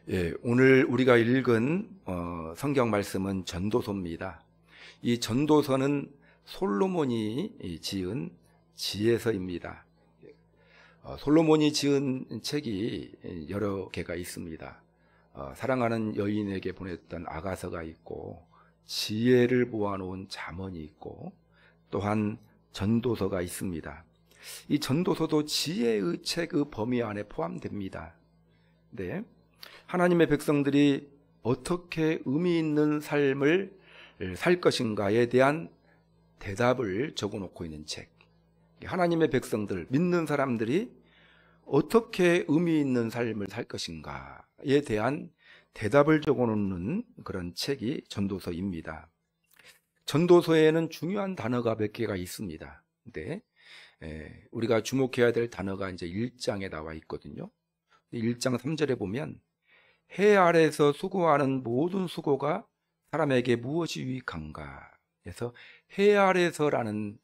예, 오늘 우리가 읽은 성경 말씀은 전도서입니다. 이 전도서는 솔로몬이 지은 지혜서입니다. 솔로몬이 지은 책이 여러 개가 있습니다. 사랑하는 여인에게 보냈던 아가서가 있고, 지혜를 모아놓은 잠언이 있고, 또한 전도서가 있습니다. 이 전도서도 지혜의 책의 범위 안에 포함됩니다. 네. 하나님의 백성들이 어떻게 의미 있는 삶을 살 것인가에 대한 대답을 적어놓고 있는 책. 하나님의 백성들, 믿는 사람들이 어떻게 의미 있는 삶을 살 것인가에 대한 대답을 적어놓는 그런 책이 전도서입니다. 전도서에는 중요한 단어가 몇 개가 있습니다. 근데 우리가 주목해야 될 단어가 이제 1장에 나와 있거든요. 1장 3절에 보면 해 아래서 수고하는 모든 수고가 사람에게 무엇이 유익한가? 그래서 해 아래서라는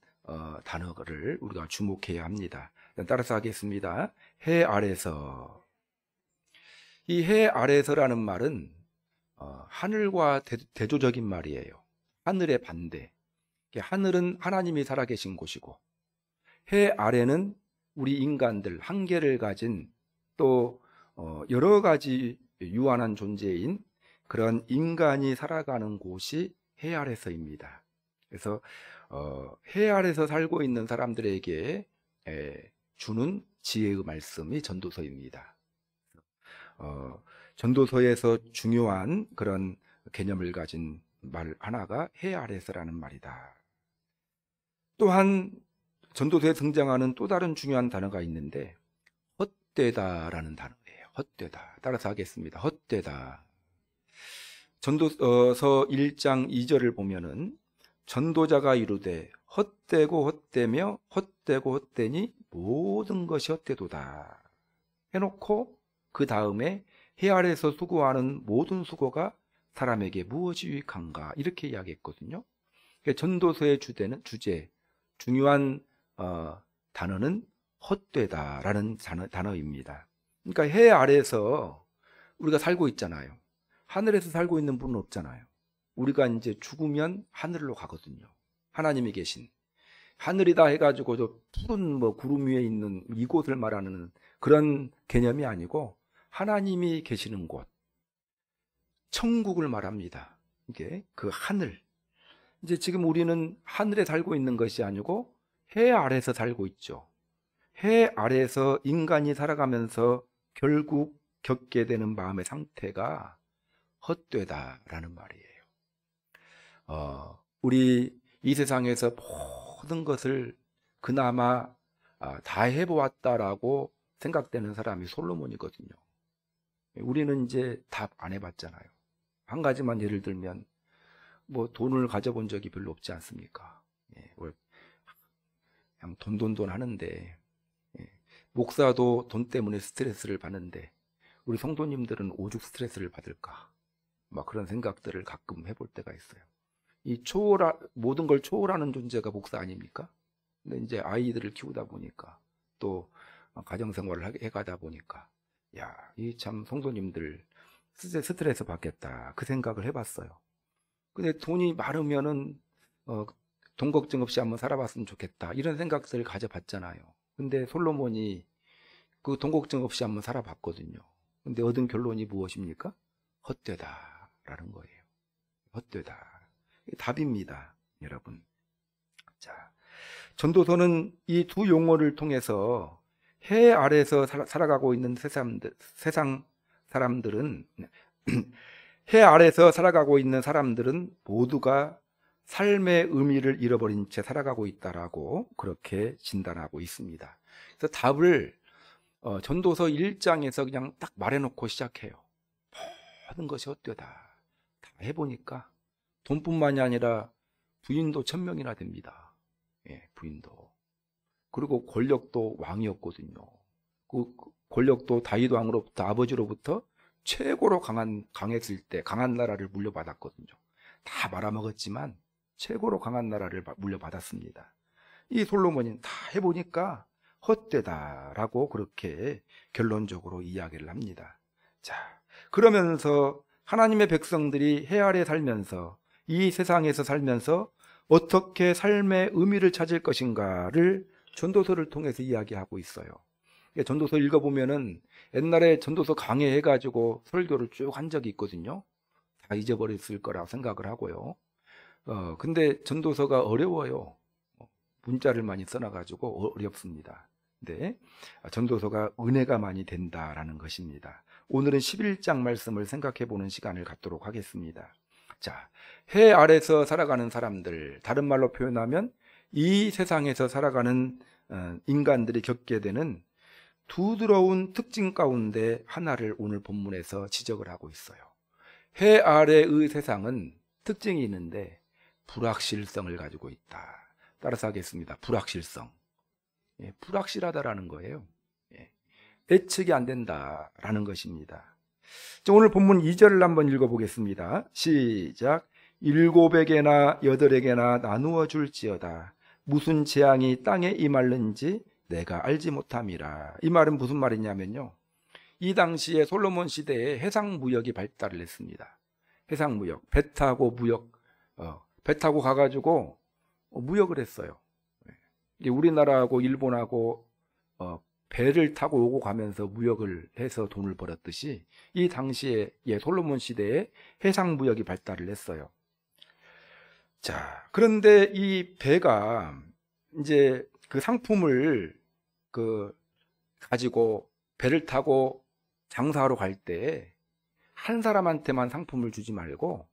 단어를 우리가 주목해야 합니다. 따라서 하겠습니다. 해 아래서. 이 해 아래서라는 말은 하늘과 대조적인 말이에요. 하늘의 반대. 하늘은 하나님이 살아계신 곳이고, 해 아래는 우리 인간들, 한계를 가진 또 여러 가지 유한한 존재인 그런 인간이 살아가는 곳이 해 아래서입니다. 그래서 해 아래서 살고 있는 사람들에게 주는 지혜의 말씀이 전도서입니다. 전도서에서 중요한 그런 개념을 가진 말 하나가 해 아래서라는 말이다. 또한 전도서에 등장하는 또 다른 중요한 단어가 있는데 헛되다라는 단어예요. 헛되다. 따라서 하겠습니다. 헛되다. 전도서 1장 2절을 보면은 전도자가 이르되 헛되고 헛되며 헛되고 헛되니 모든 것이 헛되도다 해놓고 그 다음에 해 아래서 수고하는 모든 수고가 사람에게 무엇이 유익한가 이렇게 이야기했거든요. 전도서의 주제 중요한 단어는 헛되다라는 단어입니다. 그러니까 해 아래서 우리가 살고 있잖아요. 하늘에서 살고 있는 분은 없잖아요. 우리가 이제 죽으면 하늘로 가거든요. 하나님이 계신 하늘이다 해가지고 저 푸른 구름 위에 있는 이곳을 말하는 그런 개념이 아니고 하나님이 계시는 곳, 천국을 말합니다. 이게 그 하늘. 이제 지금 우리는 하늘에 살고 있는 것이 아니고 해 아래서 살고 있죠. 해 아래서 인간이 살아가면서 결국 겪게 되는 마음의 상태가 헛되다라는 말이에요. 우리 이 세상에서 모든 것을 그나마 다 해보았다라고 생각되는 사람이 솔로몬이거든요. 우리는 이제 다 안 해봤잖아요. 한 가지만 예를 들면 돈을 가져본 적이 별로 없지 않습니까? 그냥 돈 하는데, 목사도 돈 때문에 스트레스를 받는데 우리 성도님들은 오죽 스트레스를 받을까? 그런 생각들을 가끔 해볼 때가 있어요. 이 모든 걸 초월하는 존재가 목사 아닙니까? 근데 이제 아이들을 키우다 보니까 또 가정생활을 해가다 보니까 이 참 성도님들 스트레스 받겠다 그 생각을 해봤어요. 근데 돈이 많으면은 돈 걱정 없이 한번 살아봤으면 좋겠다 이런 생각들을 가져봤잖아요. 근데 솔로몬이 그 돈 걱정 없이 한번 살아봤거든요. 근데 얻은 결론이 무엇입니까? 헛되다라는 거예요. 헛되다. 답입니다, 여러분. 자, 전도서는 이 두 용어를 통해서 해 아래서 살아가고 있는 세상 사람들은 해 아래서 살아가고 있는 사람들은 모두가 삶의 의미를 잃어버린 채 살아가고 있다라고 그렇게 진단하고 있습니다. 그래서 답을 전도서 1장에서 그냥 딱 말해놓고 시작해요. 모든 것이 헛되다. 다 해보니까 돈뿐만이 아니라 부인도 1000명이나 됩니다. 부인도. 그리고 권력도 왕이었거든요. 그 권력도 다윗 왕으로부터 아버지로부터 최고로 강했을 때 강한 나라를 물려받았거든요. 다 말아먹었지만 최고로 강한 나라를 물려받았습니다. 이 솔로몬이 다 해보니까 헛되다라고 그렇게 결론적으로 이야기를 합니다. 자, 그러면서 하나님의 백성들이 해 아래 살면서 이 세상에서 살면서 어떻게 삶의 의미를 찾을 것인가를 전도서를 통해서 이야기하고 있어요. 전도서 읽어보면은 옛날에 전도서 강해해가지고 설교를 쭉 한 적이 있거든요. 다 잊어버렸을 거라고 생각을 하고요. 근데 전도서가 어려워요. 문자를 많이 써놔가지고 어렵습니다. 근데 전도서가 은혜가 많이 된다라는 것입니다. 오늘은 11장 말씀을 생각해 보는 시간을 갖도록 하겠습니다. 자, 해 아래서 살아가는 사람들, 다른 말로 표현하면 이 세상에서 살아가는 인간들이 겪게 되는 두드러운 특징 가운데 하나를 오늘 본문에서 지적을 하고 있어요. 해 아래의 세상은 특징이 있는데 불확실성을 가지고 있다. 따라서 하겠습니다. 불확실성. 불확실하다라는 거예요. 예측이 안 된다라는 것입니다. 오늘 본문 2절을 한번 읽어보겠습니다. 시작. 7에게나 8에게나 나누어 줄지어다. 무슨 재앙이 땅에 임할는지 내가 알지 못함이라. 이 말은 무슨 말이냐면요, 이 당시에 솔로몬 시대에 해상무역이 발달을 했습니다. 해상무역, 배 타고 배 타고 가가지고 무역을 했어요. 우리나라하고 일본하고 배를 타고 오고 가면서 무역을 해서 돈을 벌었듯이 이 당시에 솔로몬 시대에 해상무역이 발달을 했어요. 자, 그런데 이 배가 이제 그 상품을 가지고 배를 타고 장사하러 갈 때 한 사람한테만 상품을 주지 말고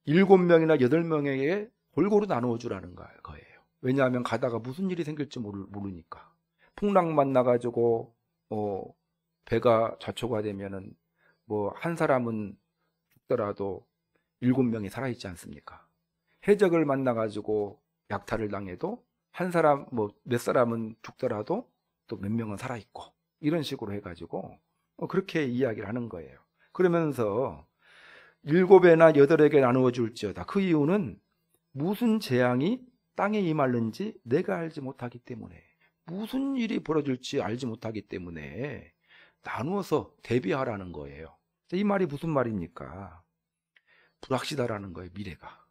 7명이나 8명에게 골고루 나누어 주라는 거예요. 왜냐하면 가다가 무슨 일이 생길지 모르니까. 풍랑만 나가지고 배가 좌초가 되면은 한 사람은 죽더라도 7명이 살아있지 않습니까? 해적을 만나가지고 약탈을 당해도 몇 사람은 죽더라도 또 몇 명은 살아있고, 이런 식으로 해가지고 그렇게 이야기를 하는 거예요. 그러면서 7에나 8에게 나누어 줄지어다. 그 이유는 무슨 재앙이 땅에 임할는지 내가 알지 못하기 때문에, 무슨 일이 벌어질지 알지 못하기 때문에 나누어서 대비하라는 거예요. 이 말이 무슨 말입니까? 불확실하다라는 거예요. 미래가.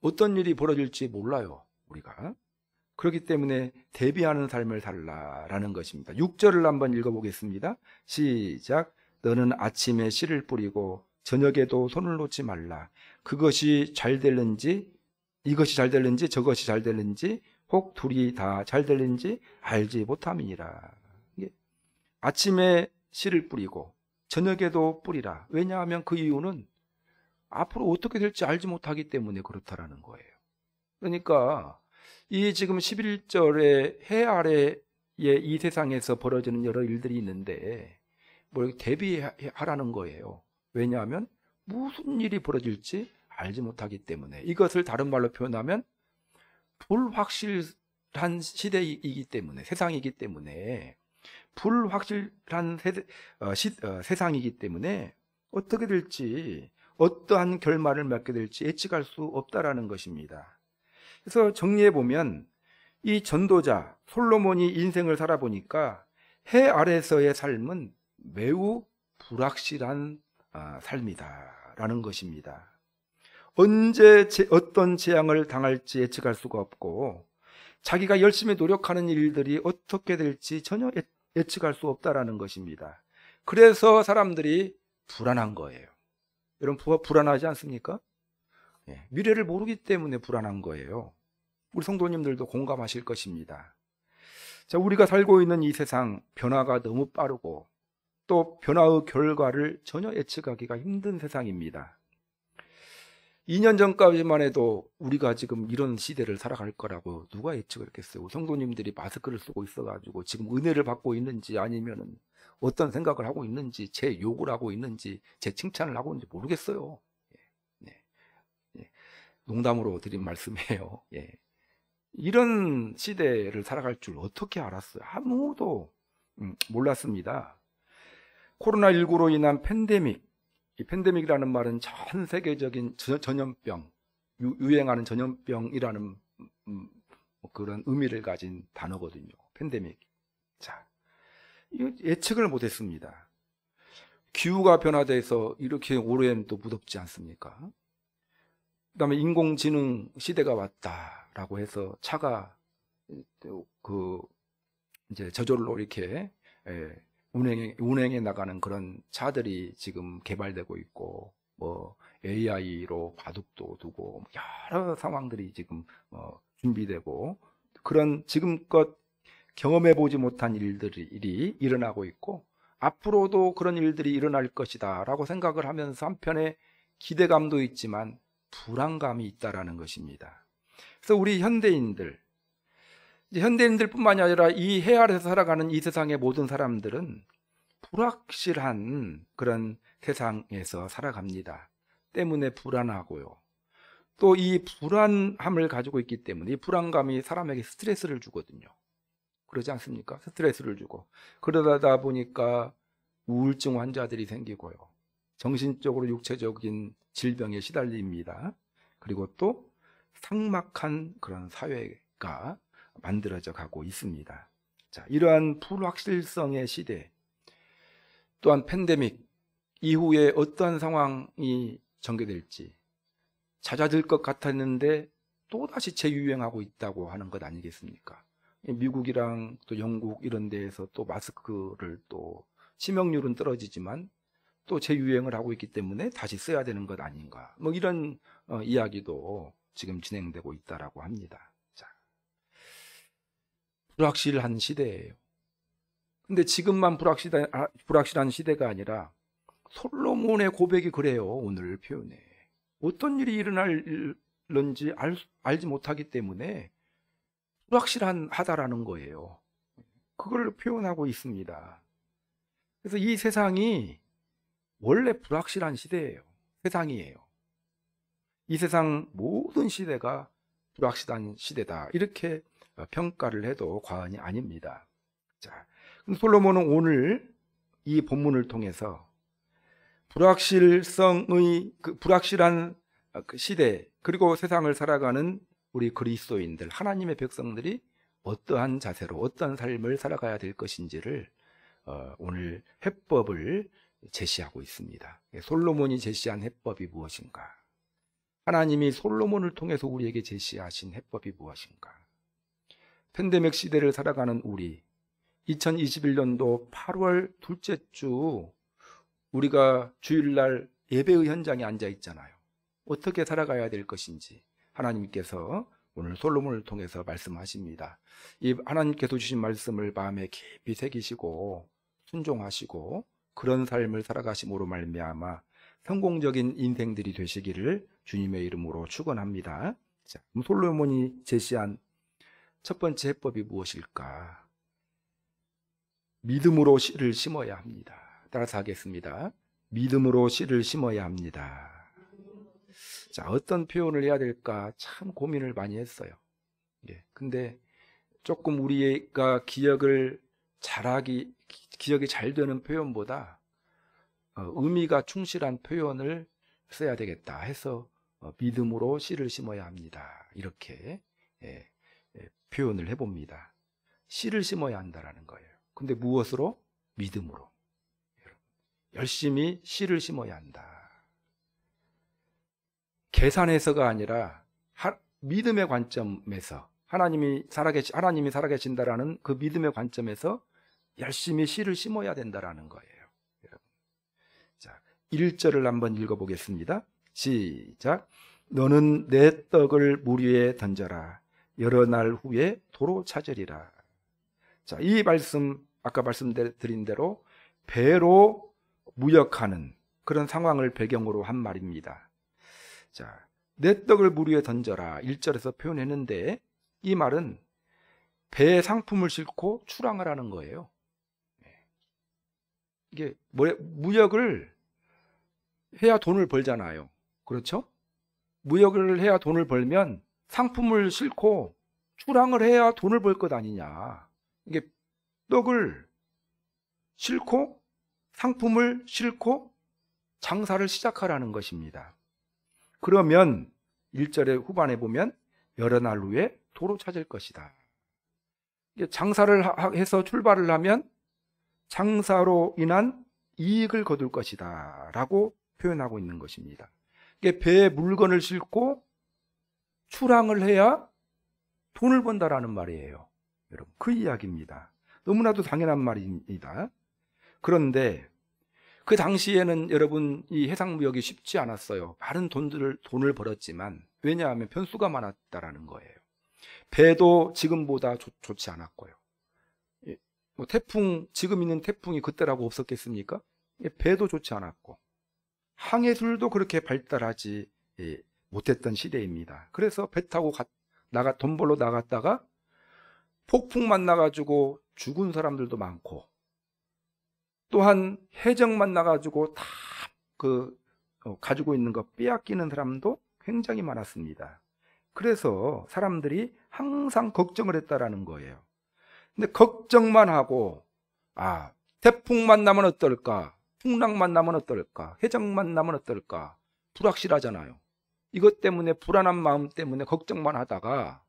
어떤 일이 벌어질지 몰라요, 우리가. 그렇기 때문에 대비하는 삶을 살라라는 것입니다. 6절을 한번 읽어보겠습니다. 시작. 너는 아침에 씨를 뿌리고 저녁에도 손을 놓지 말라. 이것이 잘 될는지 저것이 잘 될는지 혹 둘이 다 잘 될는지 알지 못함이니라. 아침에 씨를 뿌리고 저녁에도 뿌리라. 왜냐하면 그 이유는 앞으로 어떻게 될지 알지 못하기 때문에 그렇다라는 거예요. 그러니까 이 지금 11절에 해 아래의 이 세상에서 벌어지는 여러 일들이 있는데 뭘 대비하라는 거예요. 왜냐하면 무슨 일이 벌어질지 알지 못하기 때문에. 이것을 다른 말로 표현하면 불확실한 시대이기 때문에, 세상이기 때문에, 불확실한 세상이기 때문에 어떻게 될지, 어떠한 결말을 맺게 될지 예측할 수 없다라는 것입니다. 그래서 정리해 보면 이 전도자 솔로몬이 인생을 살아보니까 해 아래서의 삶은 매우 불확실한 삶이다라는 것입니다. 언제 어떤 재앙을 당할지 예측할 수가 없고, 자기가 열심히 노력하는 일들이 어떻게 될지 전혀 예측할 수 없다라는 것입니다. 그래서 사람들이 불안한 거예요. 여러분, 불안하지 않습니까? 미래를 모르기 때문에 불안한 거예요. 우리 성도님들도 공감하실 것입니다. 자, 우리가 살고 있는 이 세상, 변화가 너무 빠르고 또 변화의 결과를 전혀 예측하기가 힘든 세상입니다. 2년 전까지만 해도 우리가 지금 이런 시대를 살아갈 거라고 누가 예측을 했겠어요? 성도님들이 마스크를 쓰고 있어가지고 지금 은혜를 받고 있는지, 아니면은 어떤 생각을 하고 있는지, 제 욕을 하고 있는지, 제 칭찬을 하고 있는지 모르겠어요. 농담으로 드린 말씀이에요. 이런 시대를 살아갈 줄 어떻게 알았어요? 아무도 몰랐습니다. 코로나19로 인한 팬데믹, 이 팬데믹이라는 말은 전 세계적인 전염병, 유행하는 전염병이라는 그런 의미를 가진 단어거든요. 팬데믹. 자, 이거 예측을 못했습니다. 기후가 변화돼서 이렇게 올해는 또 무덥지 않습니까? 그다음에 인공지능 시대가 왔다라고 해서 차가 이제 저절로 이렇게 운행에 나가는 그런 차들이 지금 개발되고 있고, 뭐 AI로 바둑도 두고 여러 상황들이 지금 준비되고, 그런 지금껏 경험해 보지 못한 일들이 일어나고 있고, 앞으로도 그런 일들이 일어날 것이다 라고 생각을 하면서 한편에 기대감도 있지만 불안감이 있다라는 것입니다. 그래서 우리 현대인들뿐만이 아니라 이 해 아래서 살아가는 이 세상의 모든 사람들은 불확실한 그런 세상에서 살아갑니다. 때문에 불안하고요. 또 이 불안함을 가지고 있기 때문에 이 불안감이 사람에게 스트레스를 주거든요. 그러지 않습니까? 스트레스를 주고, 그러다 보니까 우울증 환자들이 생기고요, 정신적으로 육체적인 질병에 시달립니다. 그리고 또 삭막한 그런 사회가 만들어져 가고 있습니다. 자, 이러한 불확실성의 시대, 또한 팬데믹 이후에 어떠한 상황이 전개될지 잦아들 것 같았는데 또다시 재유행하고 있다고 하는 것 아니겠습니까? 미국이랑 또 영국 이런 데에서 또 마스크를 또 치명률은 떨어지지만 또 재유행을 하고 있기 때문에 다시 써야 되는 것 아닌가, 뭐 이런 이야기도 지금 진행되고 있다라고 합니다. 자, 불확실한 시대예요. 근데 지금만 불확실한 시대가 아니라 솔로몬의 고백이 그래요. 오늘 표현에 어떤 일이 일어날는지 알지 못하기 때문에 불확실하다라는 거예요. 그걸 표현하고 있습니다. 그래서 이 세상이 원래 불확실한 시대예요. 세상이에요. 이 세상 모든 시대가 불확실한 시대다, 이렇게 평가를 해도 과언이 아닙니다. 자, 그럼 솔로몬은 오늘 이 본문을 통해서 불확실성의 불확실한 그 시대, 그리고 세상을 살아가는 우리 그리스도인들, 하나님의 백성들이 어떠한 자세로 어떠한 삶을 살아가야 될 것인지를 오늘 해법을 제시하고 있습니다. 솔로몬이 제시한 해법이 무엇인가? 하나님이 솔로몬을 통해서 우리에게 제시하신 해법이 무엇인가? 팬데믹 시대를 살아가는 우리, 2021년도 8월 둘째 주 우리가 주일날 예배의 현장에 앉아 있잖아요. 어떻게 살아가야 될 것인지 하나님께서 오늘 솔로몬을 통해서 말씀하십니다. 이 하나님께서 주신 말씀을 마음에 깊이 새기시고 순종하시고 그런 삶을 살아가심으로 말미암아 성공적인 인생들이 되시기를 주님의 이름으로 축원합니다. 자, 그럼 솔로몬이 제시한 첫 번째 해법이 무엇일까? 믿음으로 씨를 심어야 합니다. 따라서 하겠습니다. 믿음으로 씨를 심어야 합니다. 자, 어떤 표현을 해야 될까 참 고민을 많이 했어요. 근데 조금 우리가 기억이 잘 되는 표현보다 의미가 충실한 표현을 써야 되겠다 해서 믿음으로 씨를 심어야 합니다, 이렇게 표현을 해봅니다. 씨를 심어야 한다라는 거예요. 근데 무엇으로? 믿음으로. 열심히 씨를 심어야 한다. 계산해서가 아니라 믿음의 관점에서 하나님이 살아계신다라는 그 믿음의 관점에서 열심히 씨를 심어야 된다라는 거예요. 자, 1절을 한번 읽어보겠습니다. 시작. 너는 내 떡을 물 위에 던져라. 여러 날 후에 도로 찾으리라. 자, 이 말씀, 아까 말씀드린 대로 배로 무역하는 그런 상황을 배경으로 한 말입니다. 자, 내 떡을 물 위에 던져라 1절에서 표현했는데, 이 말은 배에 상품을 싣고 출항을 하는 거예요. 이게 무역을 해야 돈을 벌잖아요. 그렇죠? 무역을 해야 돈을 벌면 상품을 싣고 출항을 해야 돈을 벌 것 아니냐. 이게 떡을 싣고 상품을 싣고 장사를 시작하라는 것입니다. 그러면 1절의 후반에 보면 여러 날 후에 도로 찾을 것이다. 장사를 해서 출발을 하면 장사로 인한 이익을 거둘 것이다 라고 표현하고 있는 것입니다. 배에 물건을 싣고 출항을 해야 돈을 번다라는 말이에요. 여러분, 그 이야기입니다. 너무나도 당연한 말입니다. 그런데 그 당시에는 여러분, 이 해상무역이 쉽지 않았어요. 많은 돈을 벌었지만, 왜냐하면 변수가 많았다라는 거예요. 배도 지금보다 좋지 않았고요. 뭐 태풍, 지금 있는 태풍이 그때라고 없었겠습니까? 배도 좋지 않았고, 항해술도 그렇게 발달하지 못했던 시대입니다. 그래서 배 타고 돈 벌러 나갔다가 폭풍 만나가지고 죽은 사람들도 많고, 또한 해적 만나가지고 다 가지고 있는 거 빼앗기는 사람도 굉장히 많았습니다. 그래서 사람들이 항상 걱정을 했다라는 거예요. 근데 걱정만 하고, 태풍 만나면 어떨까? 풍랑 만나면 어떨까? 해적 만나면 어떨까? 불확실하잖아요. 이것 때문에, 불안한 마음 때문에 걱정만 하다가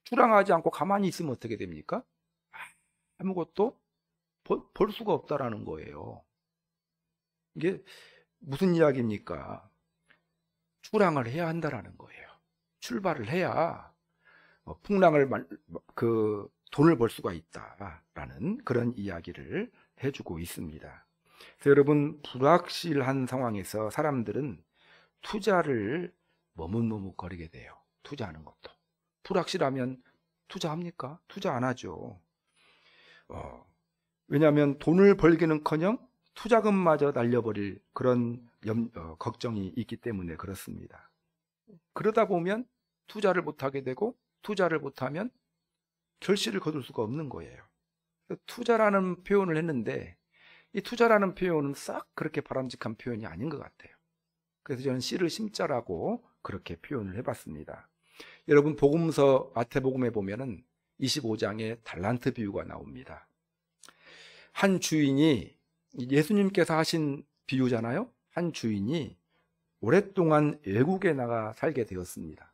출항하지 않고 가만히 있으면 어떻게 됩니까? 아무것도 볼 수가 없다라는 거예요. 이게 무슨 이야기입니까? 출항을 해야 한다라는 거예요. 출발을 해야 풍랑을 돈을 벌 수가 있다라는 그런 이야기를 해주고 있습니다. 그래서 여러분, 불확실한 상황에서 사람들은 투자를 머뭇머뭇거리게 돼요. 투자하는 것도. 불확실하면 투자합니까? 투자 안 하죠. 왜냐하면 돈을 벌기는커녕 투자금마저 날려버릴 그런 걱정이 있기 때문에 그렇습니다. 그러다 보면 투자를 못하게 되고, 투자를 못하면 결실을 거둘 수가 없는 거예요. 투자라는 표현을 했는데, 이 투자라는 표현은 싹 그렇게 바람직한 표현이 아닌 것 같아요. 그래서 저는 씨를 심자라고 그렇게 표현을 해봤습니다. 여러분, 복음서 마태복음에 보면은 25장에 달란트 비유가 나옵니다. 한 주인이, 예수님께서 하신 비유잖아요. 한 주인이 오랫동안 외국에 나가 살게 되었습니다.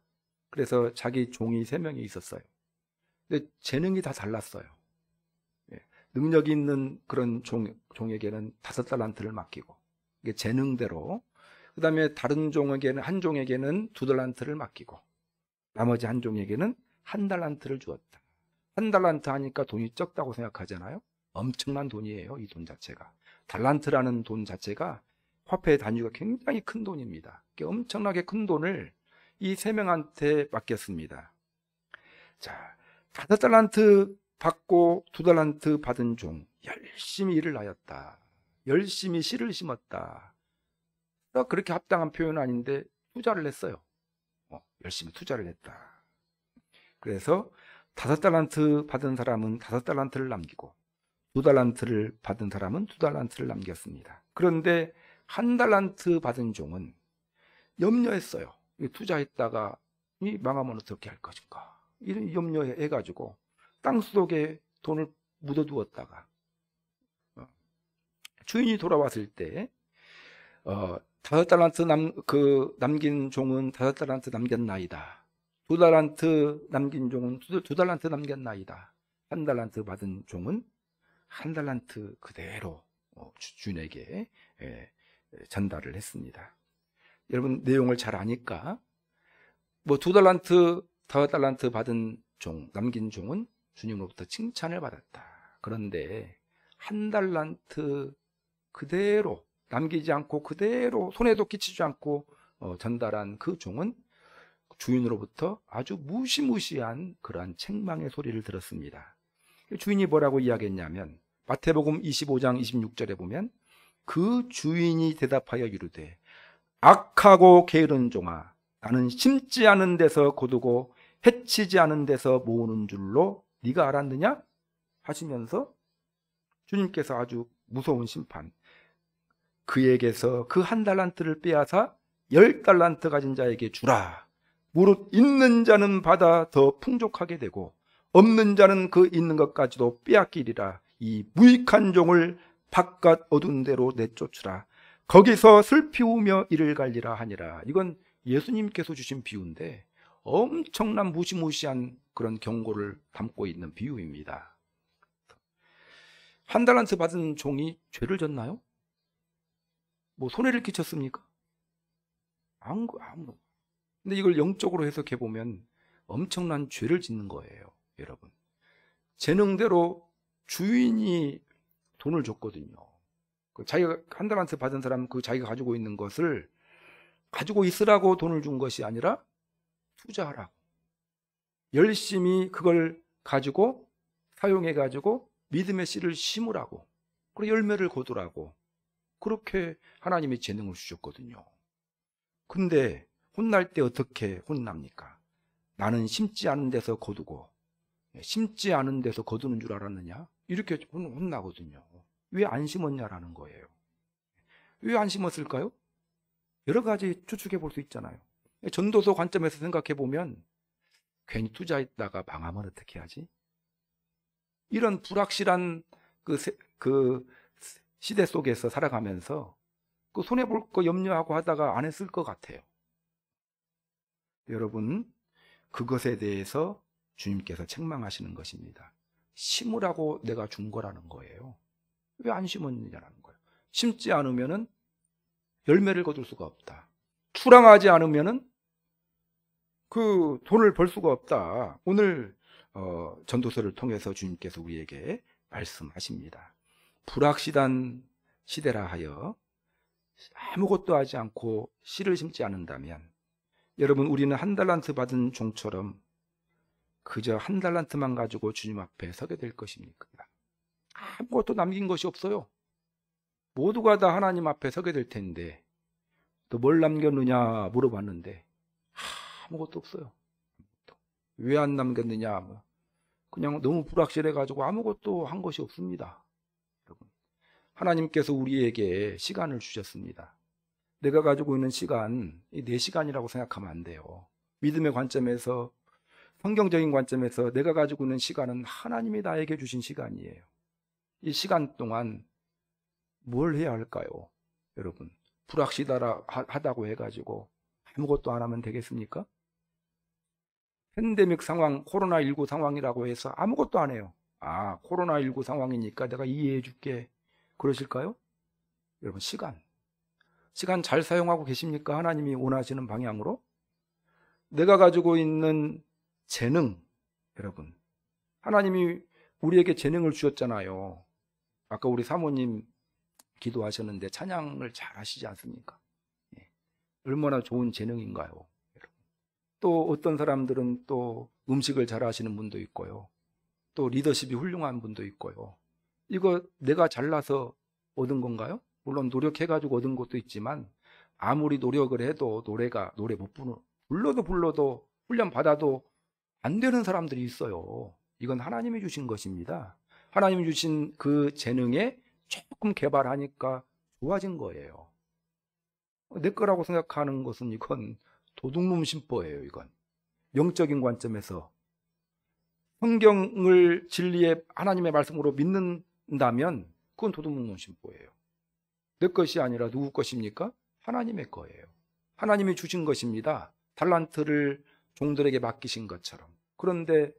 그래서 자기 종이 3명이 있었어요. 근데 재능이 다 달랐어요. 능력이 있는 그런 종에게는 5달란트를 맡기고, 이게 재능대로, 그 다음에 다른 종에게는, 한 종에게는 2달란트를 맡기고, 나머지 한 종에게는 1달란트를 주었다. 1달란트 하니까 돈이 적다고 생각하잖아요. 엄청난 돈이에요, 이 돈 자체가. 달란트라는 돈 자체가 화폐의 단위가 굉장히 큰 돈입니다. 엄청나게 큰 돈을 이 3명한테 맡겼습니다. 자, 5달란트 받고 2달란트 받은 종, 열심히 일을 하였다. 열심히 씨를 심었다. 그렇게 합당한 표현은 아닌데 투자를 했어요. 열심히 투자를 했다. 그래서 5달란트 받은 사람은 5달란트를 남기고, 2달란트를 받은 사람은 2달란트를 남겼습니다. 그런데 1달란트 받은 종은 염려했어요. 투자했다가 망하면 어떻게 할 것인가, 이런 염려해가지고 땅속에 돈을 묻어두었다가 주인이 돌아왔을 때 5달란트 남긴 종은 5달란트 남겼나이다. 2달란트 남긴 종은 2달란트 남겼나이다. 1달란트 받은 종은 1달란트 그대로 주인에게 전달을 했습니다. 여러분, 내용을 잘 아니까 2달란트, 5달란트 받은 종, 남긴 종은 주님으로부터 칭찬을 받았다. 그런데 1달란트 그대로 남기지 않고 그대로 손에도 끼치지 않고 전달한 그 종은 주인으로부터 아주 무시무시한 그러한 책망의 소리를 들었습니다. 주인이 뭐라고 이야기했냐면, 마태복음 25장 26절에 보면, 그 주인이 대답하여 이르되, 악하고 게으른 종아, 나는 심지 않은 데서 거두고 해치지 않은 데서 모으는 줄로 네가 알았느냐? 하시면서 주님께서 아주 무서운 심판, 그에게서 그 1달란트를 빼앗아 10달란트 가진 자에게 주라. 무릇 있는 자는 받아 더 풍족하게 되고 없는 자는 그 있는 것까지도 빼앗기리라. 이 무익한 종을 바깥 어두운 데로 내쫓으라. 거기서 슬피 우며 이를 갈리라 하니라. 이건 예수님께서 주신 비유인데 엄청난 무시무시한 그런 경고를 담고 있는 비유입니다. 한 달란트 받은 종이 죄를 졌나요? 뭐 손해를 끼쳤습니까? 아무. 근데 이걸 영적으로 해석해 보면 엄청난 죄를 짓는 거예요, 여러분. 재능대로 주인이 돈을 줬거든요. 자기가 한 달란트 받은 사람, 자기가 가지고 있는 것을 가지고 있으라고 돈을 준 것이 아니라 투자하라고. 열심히 그걸 가지고 사용해 가지고 믿음의 씨를 심으라고. 그리고 열매를 거두라고. 그렇게 하나님이 재능을 주셨거든요. 근데 혼날 때 어떻게 혼납니까? 나는 심지 않은 데서 거두고 심지 않은 데서 거두는 줄 알았느냐? 이렇게 혼나거든요. 왜 안 심었냐라는 거예요. 왜 안 심었을까요? 여러 가지 추측해 볼 수 있잖아요. 전도서 관점에서 생각해 보면 괜히 투자했다가 망하면 어떻게 하지? 이런 불확실한 그 시대 속에서 살아가면서 그 손해볼 거 염려하고 하다가 안 했을 것 같아요. 여러분, 그것에 대해서 주님께서 책망하시는 것입니다. 심으라고 내가 준 거라는 거예요. 왜 안 심었느냐라는 거예요. 심지 않으면은 열매를 거둘 수가 없다. 출항하지 않으면은 그 돈을 벌 수가 없다. 오늘 전도서를 통해서 주님께서 우리에게 말씀하십니다. 불확실한 시대라 하여 아무것도 하지 않고 씨를 심지 않는다면, 여러분, 우리는 한 달란트 받은 종처럼 그저 한 달란트만 가지고 주님 앞에 서게 될 것입니까? 아무것도 남긴 것이 없어요. 모두가 다 하나님 앞에 서게 될 텐데 또 뭘 남겼느냐 물어봤는데 아무것도 없어요. 왜 안 남겼느냐? 그냥 너무 불확실해가지고 아무것도 한 것이 없습니다. 여러분, 하나님께서 우리에게 시간을 주셨습니다. 내가 가지고 있는 시간, 내 시간이라고 생각하면 안 돼요. 믿음의 관점에서, 성경적인 관점에서 내가 가지고 있는 시간은 하나님이 나에게 주신 시간이에요. 이 시간 동안 뭘 해야 할까요? 여러분, 불확실하다고 해가지고 아무것도 안 하면 되겠습니까? 팬데믹 상황, 코로나19 상황이라고 해서 아무것도 안 해요. 코로나19 상황이니까 내가 이해해 줄게. 그러실까요? 여러분, 시간 잘 사용하고 계십니까? 하나님이 원하시는 방향으로? 내가 가지고 있는 재능, 여러분, 하나님이 우리에게 재능을 주셨잖아요. 아까 우리 사모님 기도하셨는데 찬양을 잘 하시지 않습니까? 얼마나 좋은 재능인가요? 또 어떤 사람들은 또 음식을 잘 하시는 분도 있고요. 또 리더십이 훌륭한 분도 있고요. 이거 내가 잘나서 얻은 건가요? 물론 노력해가지고 얻은 것도 있지만 아무리 노력을 해도 노래 못 불러도 훈련 받아도 안 되는 사람들이 있어요. 이건 하나님이 주신 것입니다. 하나님이 주신 그 재능에 조금 개발하니까 좋아진 거예요. 내 거라고 생각하는 것은 이건 도둑놈 심보예요. 이건 영적인 관점에서 성경을 진리의 하나님의 말씀으로 믿는다면 그건 도둑놈 심보예요. 내 것이 아니라 누구 것입니까? 하나님의 거예요. 하나님이 주신 것입니다. 달란트를 종들에게 맡기신 것처럼. 그런데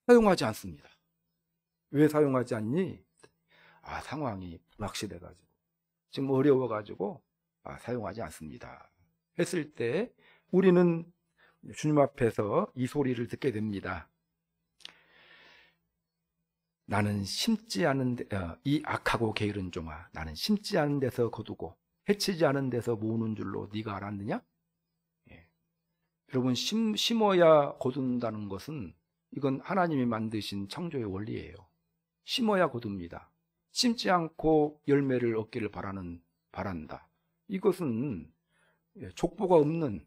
사용하지 않습니다. 왜 사용하지 않니? 상황이 불확실해가지고 지금 어려워가지고 사용하지 않습니다 했을 때 우리는 주님 앞에서 이 소리를 듣게 됩니다. 나는 심지 않은 이 악하고 게으른 종아, 나는 심지 않은 데서 거두고 해치지 않은 데서 모으는 줄로 네가 알았느냐? 여러분, 심어야 거둔다는 것은 이건 하나님이 만드신 창조의 원리예요. 심어야 거둡니다. 심지 않고 열매를 얻기를 바란다. 이것은 족보가 없는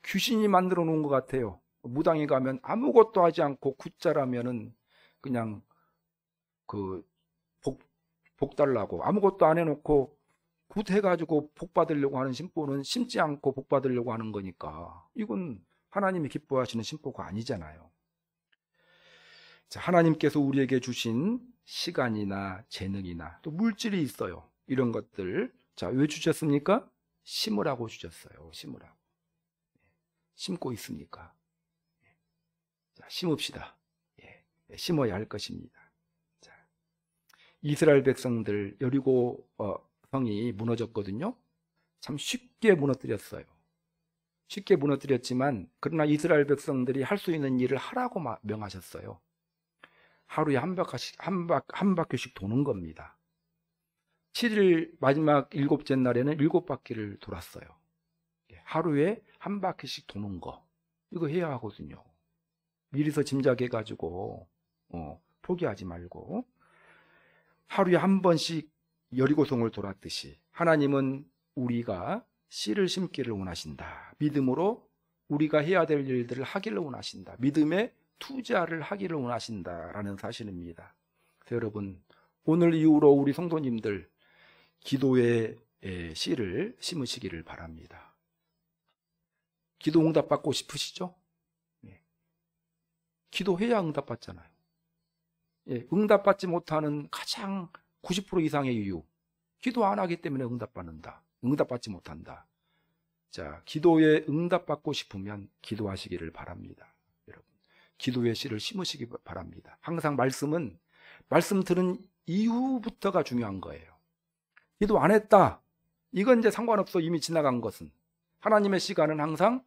귀신이 만들어 놓은 것 같아요. 무당에 가면 아무것도 하지 않고 굿자라면은 그냥 복 달라고 아무것도 안 해놓고 굿 해가지고 복 받으려고 하는 심보는 심지 않고 복 받으려고 하는 거니까 이건 하나님이 기뻐하시는 심보가 아니잖아요. 자, 하나님께서 우리에게 주신 시간이나 재능이나 또 물질이 있어요. 이런 것들, 자, 왜 주셨습니까? 심으라고 주셨어요. 심으라고. 심고 있습니까? 자, 심읍시다. 심어야 할 것입니다. 자, 이스라엘 백성들 여리고 성이 무너졌거든요. 참 쉽게 무너뜨렸어요. 쉽게 무너뜨렸지만 그러나 이스라엘 백성들이 할 수 있는 일을 하라고 명하셨어요. 하루에 한 바퀴씩 도는 겁니다. 7일 마지막 7째 날에는 7바퀴를 돌았어요. 하루에 한 바퀴씩 도는 거, 이거 해야 하거든요. 미리서 짐작해가지고 포기하지 말고 하루에 한 번씩 여리고성을 돌았듯이 하나님은 우리가 씨를 심기를 원하신다. 믿음으로 우리가 해야 될 일들을 하기를 원하신다. 믿음에 투자를 하기를 원하신다라는 사실입니다. 그래서 여러분, 오늘 이후로 우리 성도님들 기도의 씨를 심으시기를 바랍니다. 기도 응답받고 싶으시죠? 기도해야 응답받잖아요. 응답받지 못하는 가장 90% 이상의 이유, 기도 안 하기 때문에 응답받지 못한다. 자, 기도에 응답받고 싶으면 기도하시기를 바랍니다. 여러분, 기도의 씨를 심으시기 바랍니다. 항상 말씀 들은 이후부터가 중요한 거예요. 기도 안 했다, 이건 이제 상관없어. 이미 지나간 것은. 하나님의 시간은 항상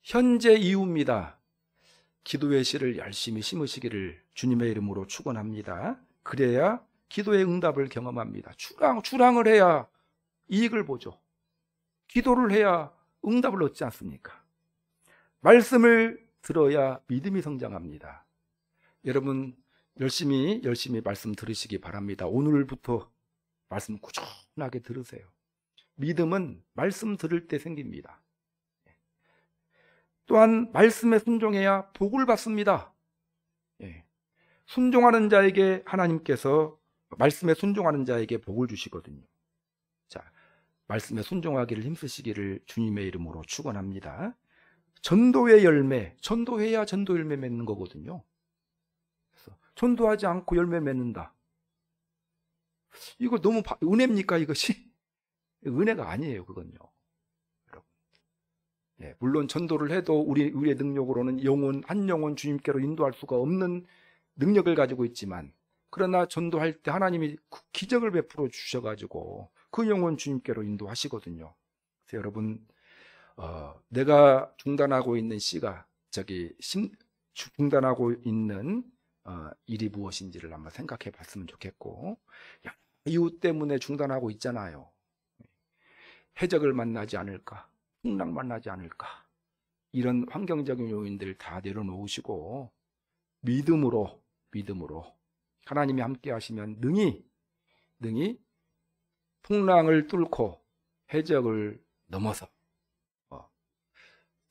현재 이후입니다. 기도의 씨를 열심히 심으시기를 주님의 이름으로 축원합니다. 그래야 기도의 응답을 경험합니다. 출항을 해야 이익을 보죠. 기도를 해야 응답을 얻지 않습니까? 말씀을 들어야 믿음이 성장합니다. 여러분, 열심히 말씀 들으시기 바랍니다. 오늘부터 말씀 꾸준하게 들으세요. 믿음은 말씀 들을 때 생깁니다. 또한 말씀에 순종해야 복을 받습니다. 순종하는 자에게 하나님께서 말씀에 순종하는 자에게 복을 주시거든요. 자, 말씀에 순종하기를 힘쓰시기를 주님의 이름으로 축원합니다. 전도의 열매, 전도해야 전도 열매 맺는 거거든요. 그래서 전도하지 않고 열매 맺는다, 이거 너무 은혜입니까? 이것이 은혜가 아니에요. 그건요, 여러분. 물론 전도를 해도 우리의 능력으로는 한 영혼 주님께로 인도할 수가 없는 능력을 가지고 있지만, 그러나 전도할 때 하나님이 기적을 베풀어 주셔가지고 그 영혼 주님께로 인도하시거든요. 그래서 여러분, 내가 중단하고 있는 씨가 중단하고 있는 일이 무엇인지를 한번 생각해 봤으면 좋겠고, 이유 때문에 중단하고 있잖아요. 해적을 만나지 않을까, 풍랑 만나지 않을까, 이런 환경적인 요인들 다 내려놓으시고 믿음으로 하나님이 함께 하시면 능히 풍랑을 뚫고 해적을 넘어서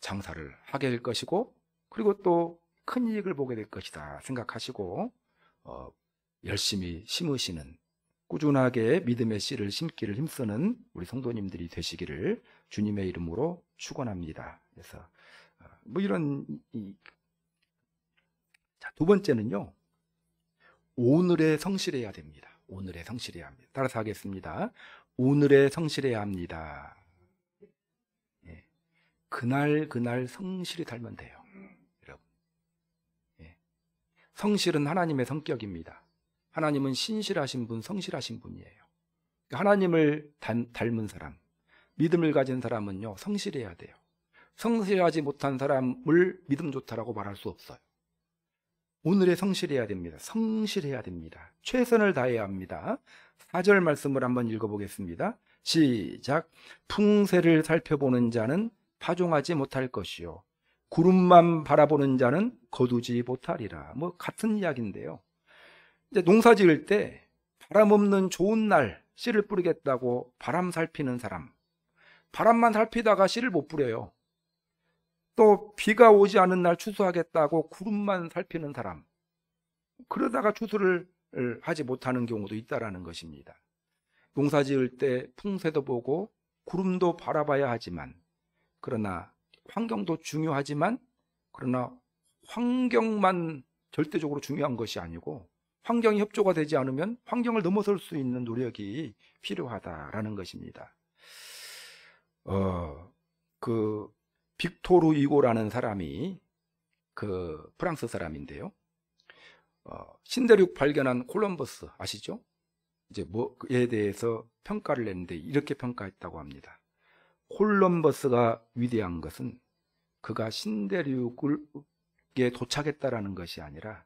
장사를 하게 될 것이고, 그리고 또 큰 이익을 보게 될 것이다 생각하시고 열심히 심으시는, 꾸준하게 믿음의 씨를 심기를 힘쓰는 우리 성도님들이 되시기를 주님의 이름으로 축원합니다. 그래서 자, 두 번째는요, 오늘에 성실해야 됩니다. 오늘에 성실해야 합니다. 따라서 하겠습니다. 오늘에 성실해야 합니다. 그날 성실히 살면 돼요, 여러분. 성실은 하나님의 성격입니다. 하나님은 신실하신 분, 성실하신 분이에요. 하나님을 닮은 사람, 믿음을 가진 사람은요, 성실해야 돼요. 성실하지 못한 사람을 믿음 좋다라고 말할 수 없어요. 오늘에 성실해야 됩니다. 성실해야 됩니다. 최선을 다해야 합니다. 4절 말씀을 한번 읽어보겠습니다. 시작. 풍세를 살펴보는 자는 파종하지 못할 것이요, 구름만 바라보는 자는 거두지 못하리라. 같은 이야기인데요, 이제 농사 지을 때 바람 없는 좋은 날 씨를 뿌리겠다고 바람 살피는 사람, 바람만 살피다가 씨를 못 뿌려요. 또 비가 오지 않은 날 추수하겠다고 구름만 살피는 사람, 그러다가 추수를 하지 못하는 경우도 있다라는 것입니다. 농사 지을 때 풍세도 보고 구름도 바라봐야 하지만, 그러나 환경도 중요하지만, 그러나 환경만 절대적으로 중요한 것이 아니고, 환경이 협조가 되지 않으면 환경을 넘어설 수 있는 노력이 필요하다라는 것입니다. 빅토르 이고라는 사람이 프랑스 사람인데요, 신대륙 발견한 콜럼버스 아시죠? 이제 뭐에 대해서 평가를 냈는데 이렇게 평가했다고 합니다. 콜럼버스가 위대한 것은 그가 신대륙에 도착했다라는 것이 아니라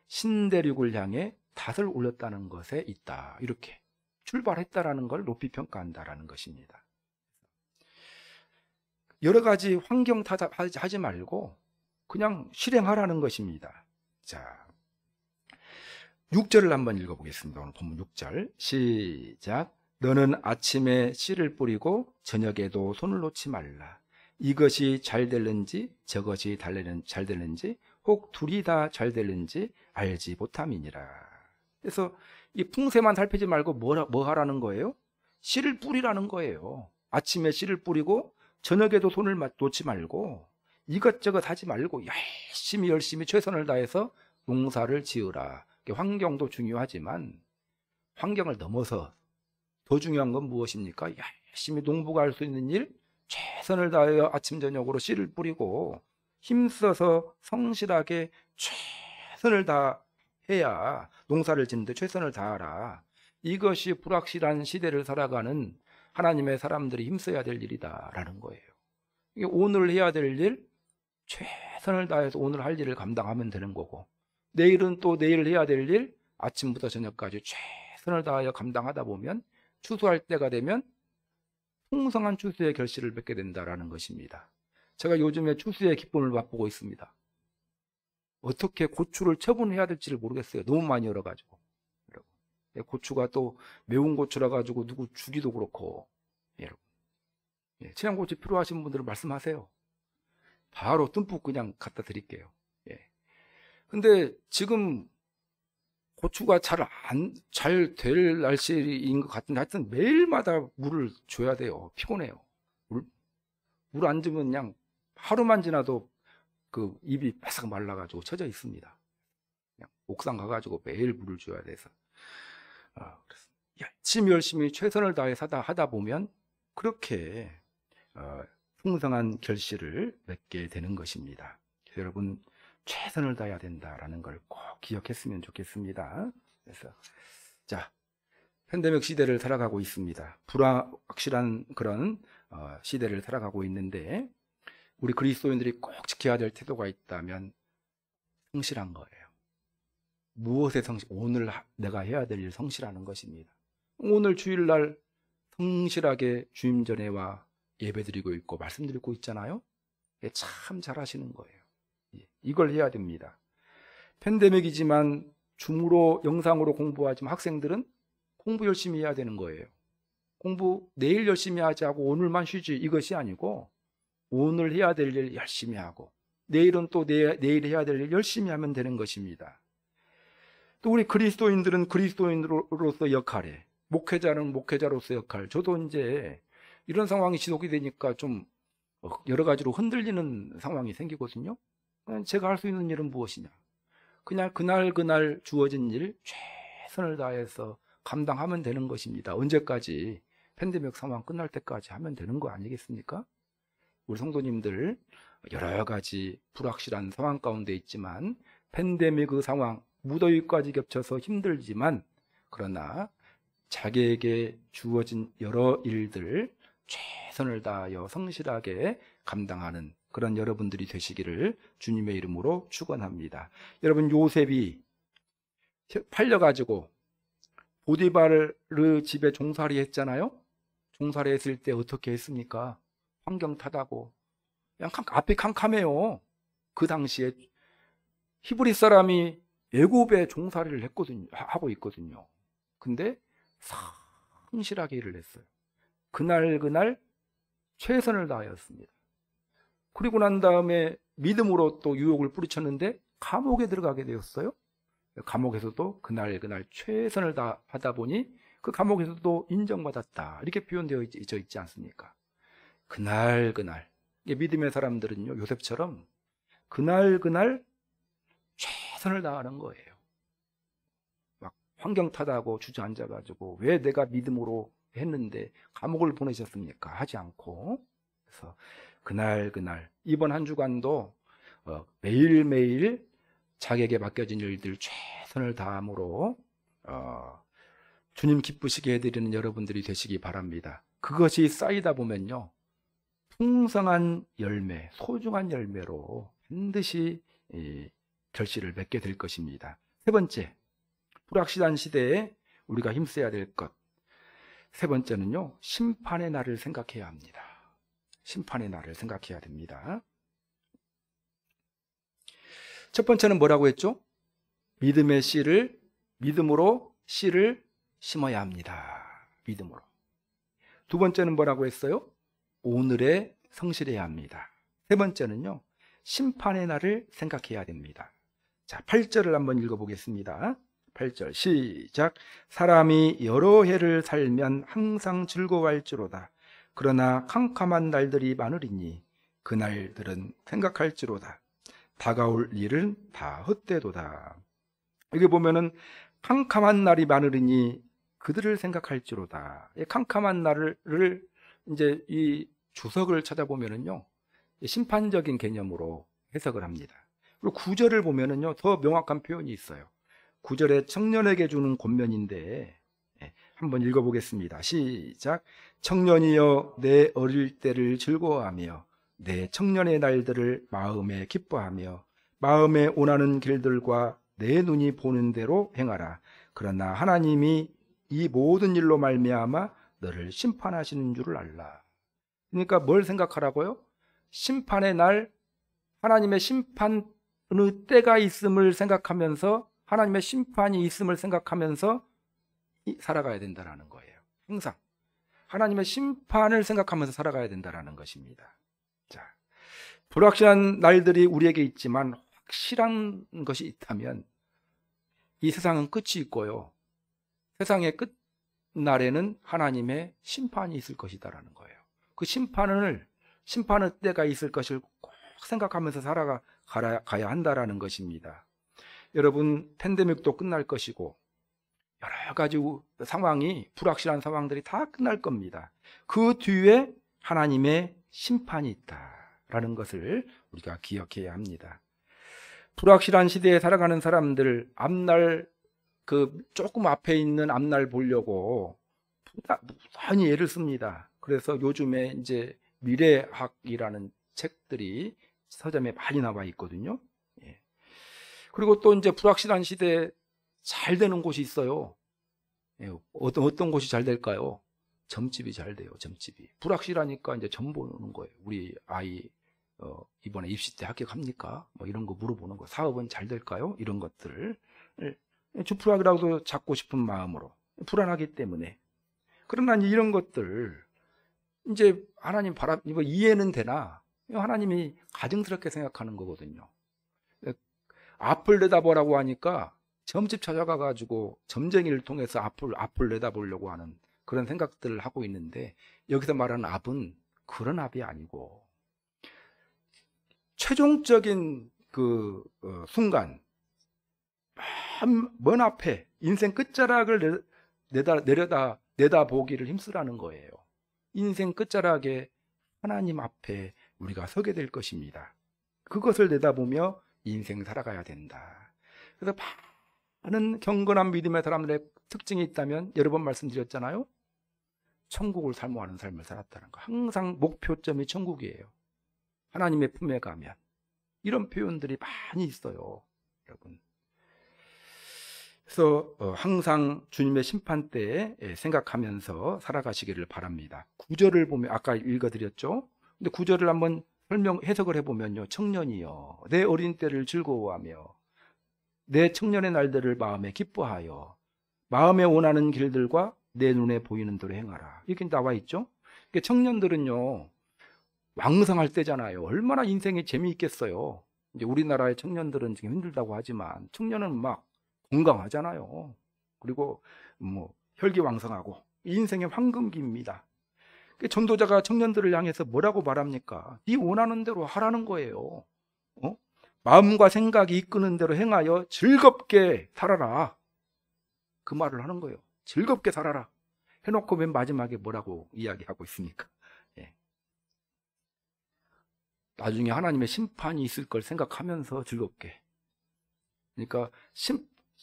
신대륙을 향해 닷을 올렸다는 것에 있다. 이렇게 출발했다라는 걸 높이 평가한다라는 것입니다. 여러 가지 환경 타협하지 말고 그냥 실행하라는 것입니다. 자, 6절을 한번 읽어보겠습니다. 오늘 본문 6절 시작. 너는 아침에 씨를 뿌리고 저녁에도 손을 놓지 말라. 이것이 잘 될는지 저것이 잘 될는지 혹 둘이 다 잘 될는지 알지 못함이니라. 그래서 이 풍세만 살피지 말고 뭐 하라는 거예요? 씨를 뿌리라는 거예요. 아침에 씨를 뿌리고 저녁에도 손을 놓지 말고 이것저것 하지 말고 열심히 최선을 다해서 농사를 지으라. 환경도 중요하지만 환경을 넘어서 더 중요한 건 무엇입니까? 열심히 농부가 할 수 있는 일, 최선을 다하여 아침 저녁으로 씨를 뿌리고 힘써서 성실하게 최선을 다해야 농사를 짓는데 최선을 다하라. 이것이 불확실한 시대를 살아가는 하나님의 사람들이 힘써야 될 일이다라는 거예요. 이게 오늘 해야 될 일, 최선을 다해서 오늘 할 일을 감당하면 되는 거고, 내일은 또 내일 해야 될 일, 아침부터 저녁까지 최선을 다하여 감당하다 보면 추수할 때가 되면 풍성한 추수의 결실을 맺게 된다라는 것입니다. 제가 요즘에 추수의 기쁨을 맛보고 있습니다. 어떻게 고추를 처분해야 될지를 모르겠어요. 너무 많이 열어가지고. 고추가 또 매운 고추라 가지고 누구 주기도 그렇고. 여러분, 청양고추 필요하신 분들은 말씀하세요. 바로 듬뿍 그냥 갖다 드릴게요. 근데 지금 고추가 잘 될 날씨인 것 같은데 하여튼 매일마다 물을 줘야 돼요. 피곤해요. 물 안 주면 그냥 하루만 지나도 그 입이 바싹 말라가지고 처져 있습니다. 그냥 옥상 가가지고 매일 물을 줘야 돼서. 열심히 최선을 다해 하다 보면 그렇게 풍성한 결실을 맺게 되는 것입니다. 여러분, 최선을 다해야 된다라는 걸 꼭 기억했으면 좋겠습니다. 그래서 자, 팬데믹 시대를 살아가고 있습니다. 불확실한 그런 시대를 살아가고 있는데 우리 그리스도인들이 꼭 지켜야 될 태도가 있다면 성실한 거예요. 무엇에 오늘 내가 해야 될 일 성실하는 것입니다. 오늘 주일날 성실하게 주임 전에와 예배드리고 있고 말씀드리고 있잖아요. 참 잘하시는 거예요. 이걸 해야 됩니다. 팬데믹이지만 줌으로 영상으로 공부하지만 학생들은 공부 열심히 해야 되는 거예요. 공부 내일 열심히 하자고 오늘만 쉬지 이것이 아니고 오늘 해야 될 일 열심히 하고 내일은 또 내일 해야 될 일 열심히 하면 되는 것입니다. 또 우리 그리스도인들은 그리스도인으로서 역할에, 목회자는 목회자로서 역할. 저도 이제 이런 상황이 지속이 되니까 좀 여러 가지로 흔들리는 상황이 생기거든요. 제가 할 수 있는 일은 무엇이냐? 그냥 그날 주어진 일 최선을 다해서 감당하면 되는 것입니다. 언제까지? 팬데믹 상황 끝날 때까지 하면 되는 거 아니겠습니까? 우리 성도님들 여러 가지 불확실한 상황 가운데 있지만 팬데믹 그 상황, 무더위까지 겹쳐서 힘들지만 그러나 자기에게 주어진 여러 일들 최선을 다하여 성실하게 감당하는 그런 여러분들이 되시기를 주님의 이름으로 축원합니다. 여러분, 요셉이 팔려가지고 보디바르 집에 종살이 했잖아요. 종살이 했을 때 어떻게 했습니까? 환경 타다고 그냥 앞이 캄캄해요. 그 당시에 히브리 사람이 애굽에 종살이를 하고 있거든요. 근데 성실하게 일을 했어요. 그날 최선을 다하였습니다. 그리고 난 다음에 믿음으로 또 유혹을 뿌리쳤는데 감옥에 들어가게 되었어요. 감옥에서도 그날 최선을 다하다 보니 그 감옥에서도 인정받았다. 이렇게 표현되어 있지 않습니까? 그날 믿음의 사람들은요, 요셉처럼 그날 최선을 다하는 거예요. 막 환경 타다고 주저앉아가지고 왜 내가 믿음으로 했는데 감옥을 보내셨습니까? 하지 않고. 그래서 그날 이번 한 주간도 매일매일 자기에게 맡겨진 일들 최선을 최선을 다함으로 주님 기쁘시게 해드리는 여러분들이 되시기 바랍니다. 그것이 쌓이다 보면요, 풍성한 열매, 소중한 열매로 반드시 결실을 맺게 될 것입니다. 세 번째, 불확실한 시대에 우리가 힘써야 될 것. 세 번째는요, 심판의 날을 생각해야 합니다. 심판의 날을 생각해야 됩니다. 첫 번째는 뭐라고 했죠? 믿음으로 씨를 심어야 합니다. 믿음으로. 두 번째는 뭐라고 했어요? 오늘에 성실해야 합니다. 세 번째는요, 심판의 날을 생각해야 됩니다. 자, 8절을 한번 읽어보겠습니다. 8절 시작. 사람이 여러 해를 살면 항상 즐거워할지로다. 그러나 캄캄한 날들이 많으리니 그 날들은 생각할지로다. 다가올 일은 다 헛되도다. 여기 보면은 캄캄한 날이 많으리니 그들을 생각할지로다. 이 캄캄한 날을 이제 이 주석을 찾아보면은요, 심판적인 개념으로 해석을 합니다. 그리고 9절을 보면은요, 더 명확한 표현이 있어요. 9절에 청년에게 주는 권면인데, 한번 읽어보겠습니다. 시작. 청년이여 내 어릴 때를 즐거워하며 내 청년의 날들을 마음에 기뻐하며 마음에 원하는 길들과 내 눈이 보는 대로 행하라. 그러나 하나님이 이 모든 일로 말미암아 너를 심판하시는 줄을 알라. 그러니까 뭘 생각하라고요? 심판의 날, 하나님의 심판의 때가 있음을 생각하면서, 하나님의 심판이 있음을 생각하면서 살아가야 된다는 거예요. 항상 하나님의 심판을 생각하면서 살아가야 된다는 것입니다. 자, 불확실한 날들이 우리에게 있지만 확실한 것이 있다면 이 세상은 끝이 있고요, 세상의 끝날에는 하나님의 심판이 있을 것이다라는 거예요. 그 심판의 때가 있을 것을 꼭 생각하면서 살아가야 한다라는 것입니다. 여러분, 팬데믹도 끝날 것이고 여러 가지 상황이, 불확실한 상황들이 다 끝날 겁니다. 그 뒤에 하나님의 심판이 있다라는 것을 우리가 기억해야 합니다. 불확실한 시대에 살아가는 사람들, 앞날, 조금 앞에 있는 앞날 보려고 많이 애를 씁니다. 그래서 요즘에 이제 미래학이라는 책들이 서점에 많이 나와 있거든요. 그리고 또 이제 불확실한 시대에 잘 되는 곳이 있어요. 어떤 곳이 잘 될까요? 점집이 잘 돼요. 점집이. 불확실하니까 이제 점 보는 거예요. 우리 아이 이번에 입시 때 합격합니까? 뭐 이런 거 물어보는 거. 사업은 잘 될까요? 이런 것들을 주풀하기라도 잡고 싶은 마음으로, 불안하기 때문에. 그러나 이런 것들 이제 하나님 이거 이해는 되나? 하나님이 가증스럽게 생각하는 거거든요. 앞을 내다보라고 하니까 점집 찾아가 가지고 점쟁이를 통해서 앞을 내다보려고 하는 그런 생각들을 하고 있는데, 여기서 말하는 앞은 그런 앞이 아니고 최종적인 순간, 먼 앞에 인생 끝자락을 내다보기를 힘쓰라는 거예요. 인생 끝자락에 하나님 앞에 우리가 서게 될 것입니다. 그것을 내다보며 인생 살아가야 된다. 그래서 많은 경건한 믿음의 사람들의 특징이 있다면, 여러 번 말씀드렸잖아요. 천국을 사모하는 삶을 살았다는 거. 항상 목표점이 천국이에요. 하나님의 품에 가면. 이런 표현들이 많이 있어요, 여러분. 그래서 항상 주님의 심판 때에 생각하면서 살아가시기를 바랍니다. 9절을 보면, 아까 읽어드렸죠. 근데 9절을 한번 해석을 해보면요, 청년이여 내 어린 때를 즐거워하며 내 청년의 날들을 마음에 기뻐하여 마음에 원하는 길들과 내 눈에 보이는 대로 행하라. 이렇게 나와 있죠. 청년들은요, 왕성할 때잖아요. 얼마나 인생이 재미있겠어요. 이제 우리나라의 청년들은 지금 힘들다고 하지만 청년은 막 건강하잖아요. 그리고 뭐 혈기왕성하고 인생의 황금기입니다. 전도자가 청년들을 향해서 뭐라고 말합니까? 네 원하는 대로 하라는 거예요. 마음과 생각이 이끄는 대로 행하여 즐겁게 살아라. 그 말을 하는 거예요. 즐겁게 살아라. 해놓고 맨 마지막에 뭐라고 이야기하고 있습니까? 나중에 하나님의 심판이 있을 걸 생각하면서 즐겁게. 그러니까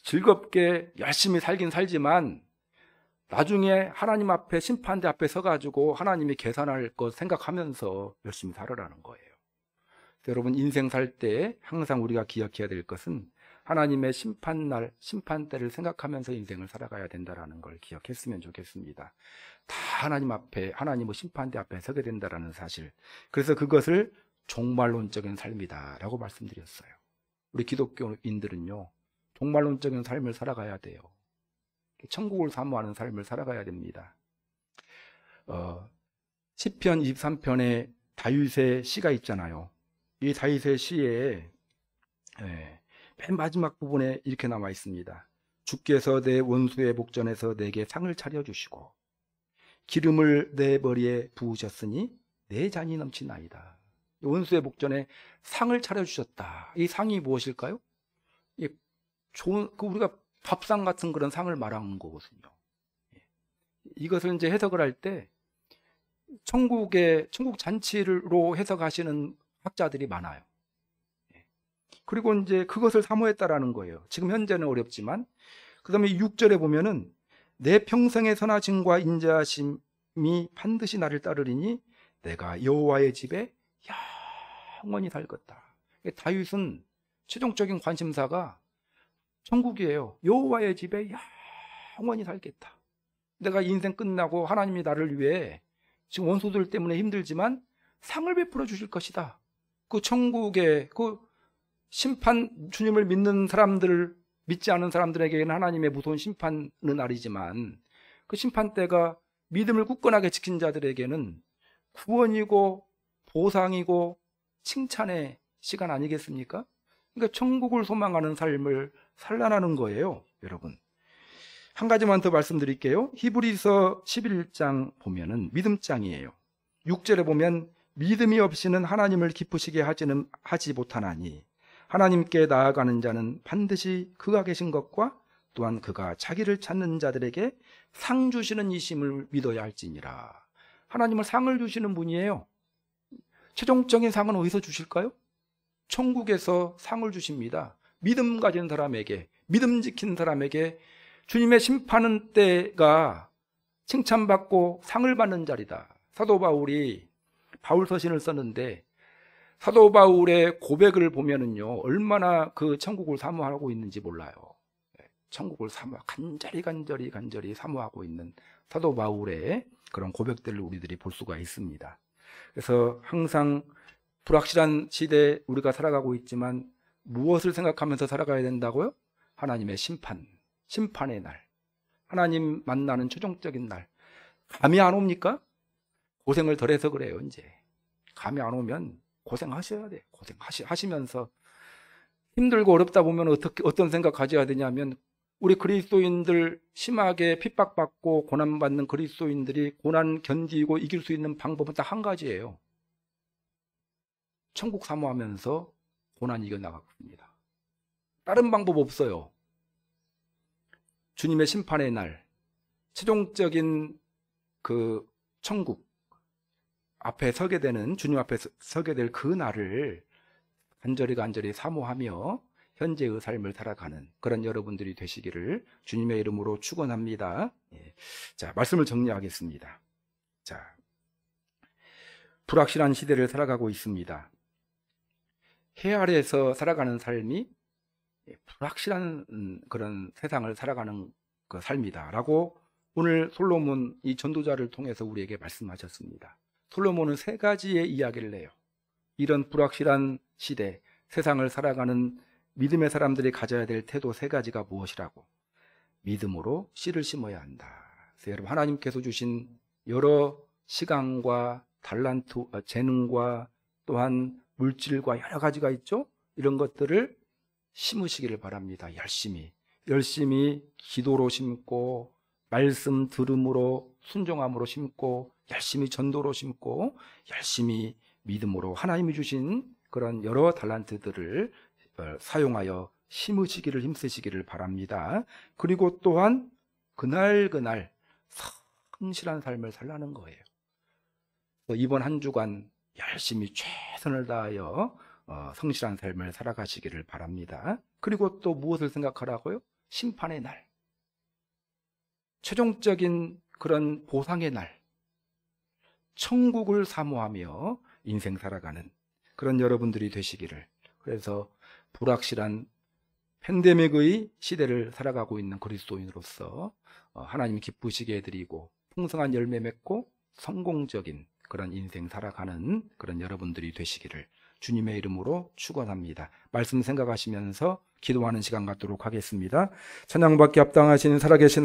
즐겁게 열심히 살긴 살지만 나중에 하나님 앞에 심판대 앞에 서가지고 하나님이 계산할 것 생각하면서 열심히 살으라는 거예요. 여러분, 인생 살 때 항상 우리가 기억해야 될 것은 하나님의 심판날, 심판대를 생각하면서 인생을 살아가야 된다는 걸 기억했으면 좋겠습니다. 다 하나님 앞에, 하나님의 심판대 앞에 서게 된다는 사실. 그래서 그것을 종말론적인 삶이다 라고 말씀드렸어요. 우리 기독교인들은요, 종말론적인 삶을 살아가야 돼요. 천국을 사모하는 삶을 살아가야 됩니다. 시편 23편에 다윗의 시가 있잖아요. 이 다윗의 시에 맨 마지막 부분에 이렇게 나와 있습니다. 주께서 내 원수의 목전에서 내게 상을 차려주시고 기름을 내 머리에 부으셨으니 내 잔이 넘치나이다. 원수의 목전에 상을 차려주셨다. 이 상이 무엇일까요? 좋은, 우리가 밥상 같은 그런 상을 말하는 거거든요. 이것을 이제 해석을 할 때 천국 잔치로 해석하시는 학자들이 많아요. 그리고 이제 그것을 사모했다라는 거예요. 지금 현재는 어렵지만. 그 다음에 6절에 보면은 내 평생의 선하심과 인자하심이 반드시 나를 따르리니 내가 여호와의 집에 영원히 살겠다. 다윗은 최종적인 관심사가 천국이에요. 여호와의 집에 영원히 살겠다. 내가 인생 끝나고 하나님이 나를 위해 지금 원수들 때문에 힘들지만 상을 베풀어 주실 것이다. 그 천국의 그 심판, 주님을 믿는 사람들, 믿지 않은 사람들에게는 하나님의 무서운 심판은 아니지만 그 심판 때가 믿음을 굳건하게 지킨 자들에게는 구원이고 보상이고 칭찬의 시간 아니겠습니까? 그러니까 천국을 소망하는 삶을 살라는 거예요, 여러분. 한 가지만 더 말씀드릴게요. 히브리서 11장 보면은 믿음장이에요. 6절에 보면 믿음이 없이는 하나님을 기쁘시게 하지 못하나니 하나님께 나아가는 자는 반드시 그가 계신 것과 또한 그가 자기를 찾는 자들에게 상 주시는 이심을 믿어야 할지니라. 하나님은 상을 주시는 분이에요. 최종적인 상은 어디서 주실까요? 천국에서 상을 주십니다. 믿음 가진 사람에게, 믿음 지킨 사람에게 주님의 심판은 때가 칭찬받고 상을 받는 자리다. 사도 바울이 바울서신을 썼는데 사도 바울의 고백을 보면은요, 얼마나 그 천국을 사모하고 있는지 몰라요. 천국을 간절히 사모하고 있는 사도 바울의 그런 고백들을 우리들이 볼 수가 있습니다. 그래서 항상 불확실한 시대에 우리가 살아가고 있지만 무엇을 생각하면서 살아가야 된다고요? 하나님의 심판의 날, 하나님 만나는 최종적인 날. 감이 안 옵니까? 고생을 덜 해서 그래요. 이제 감이 안 오면 고생하셔야 돼. 고생하시면서 힘들고 어렵다 보면 어떤 생각 가져야 되냐면, 우리 그리스도인들 심하게 핍박받고 고난받는 그리스도인들이 고난 견디고 이길 수 있는 방법은 딱 한 가지예요. 천국 사모하면서 고난 이겨나갑니다. 다른 방법 없어요. 주님의 심판의 날, 최종적인 그 천국 앞에 서게 되는, 주님 앞에 서게 될 그 날을 간절히 사모하며 현재의 삶을 살아가는 그런 여러분들이 되시기를 주님의 이름으로 축원합니다. 자, 말씀을 정리하겠습니다. 자, 불확실한 시대를 살아가고 있습니다. 해 아래에서 살아가는 삶이 불확실한 그런 세상을 살아가는 그 삶이다라고 오늘 솔로몬 이 전도자를 통해서 우리에게 말씀하셨습니다. 솔로몬은 3가지의 이야기를 해요. 이런 불확실한 시대, 세상을 살아가는 믿음의 사람들이 가져야 될 태도 3가지가 무엇이라고? 믿음으로 씨를 심어야 한다. 그래서 여러분, 하나님께서 주신 여러 시간과 달란트, 재능과 또한 물질과 여러 가지가 있죠. 이런 것들을 심으시기를 바랍니다. 열심히 기도로 심고, 말씀 들음으로 순종함으로 심고, 열심히 전도로 심고, 열심히 믿음으로 하나님이 주신 그런 여러 달란트들을 사용하여 심으시기를, 힘쓰시기를 바랍니다. 그리고 또한 그날 성실한 삶을 살라는 거예요. 이번 한 주간 열심히 최선을 다하여 성실한 삶을 살아가시기를 바랍니다. 그리고 또 무엇을 생각하라고요? 심판의 날, 최종적인 그런 보상의 날, 천국을 사모하며 인생 살아가는 그런 여러분들이 되시기를. 그래서 불확실한 팬데믹의 시대를 살아가고 있는 그리스도인으로서 하나님 기쁘시게 해드리고 풍성한 열매 맺고 성공적인 그런 인생 살아가는 그런 여러분들이 되시기를 주님의 이름으로 축원합니다. 말씀 생각하시면서 기도하는 시간 갖도록 하겠습니다. 찬양받기 합당하신 살아계신